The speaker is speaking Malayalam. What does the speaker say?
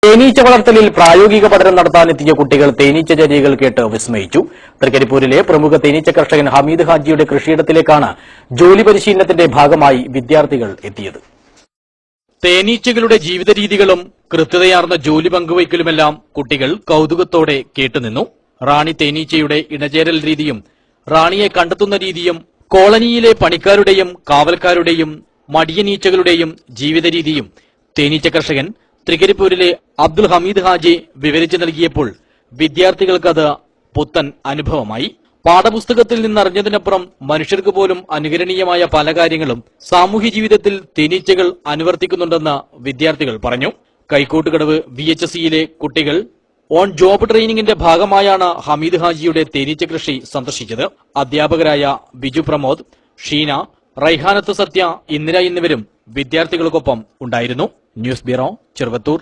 തേനീച്ച വളർത്തലിൽ പ്രായോഗിക പഠനം നടത്താനെത്തിയ കുട്ടികൾ തേനീച്ച ചര്യകൾ കേട്ട് വിസ്മയിച്ചു. തൃക്കരിപ്പൂരിലെ പ്രമുഖ തേനീച്ച കർഷകൻ ഹമീദ് ഹാജിയുടെ കൃഷിയിടത്തിലേക്കാണ് ജോലി പരിശീലനത്തിന്റെ ഭാഗമായി വിദ്യാർത്ഥികൾ എത്തിയത്. തേനീച്ചകളുടെ ജീവിതരീതികളും കൃത്യതയാർന്ന ജോലി പങ്കുവയ്ക്കലുമെല്ലാം കുട്ടികൾ കൌതുകത്തോടെ കേട്ടുനിന്നു. റാണി തേനീച്ചയുടെ ഇണചേരൽ രീതിയും റാണിയെ കണ്ടെത്തുന്ന രീതിയും കോളനിയിലെ പണിക്കാരുടെയും കാവൽക്കാരുടെയും മടിയനീച്ചകളുടെയും ജീവിതരീതിയും തേനീച്ച കർഷകൻ തൃക്കരിപ്പൂരിലെ അബ്ദുൽ ഹമീദ് ഹാജി വിവരിച്ചു നൽകിയപ്പോൾ വിദ്യാർത്ഥികൾക്കത് പുത്തൻ അനുഭവമായി. പാഠപുസ്തകത്തിൽ നിന്നറിഞ്ഞതിനപ്പുറം മനുഷ്യർക്ക് പോലും അനുകരണീയമായ പല കാര്യങ്ങളും സാമൂഹ്യ ജീവിതത്തിൽ തേനീച്ചകൾ അനുവർത്തിക്കുന്നുണ്ടെന്ന് വിദ്യാർത്ഥികൾ പറഞ്ഞു. കൈക്കോട്ടുകടവ് VHSEയിലെ കുട്ടികൾ ഓൺ ജോബ് ട്രെയിനിങ്ങിന്റെ ഭാഗമായാണ് ഹമീദ് ഹാജിയുടെ തേനീച്ച കൃഷി സന്ദർശിച്ചത്. അധ്യാപകരായ ബിജു പ്രമോദ്, ഷീന, റൈഹാനത്ത് സത്യ, ഇന്ദിര എന്നിവരും വിദ്യാർത്ഥികൾക്കൊപ്പം ഉണ്ടായിരുന്നു. News bureau, Cheruvathur.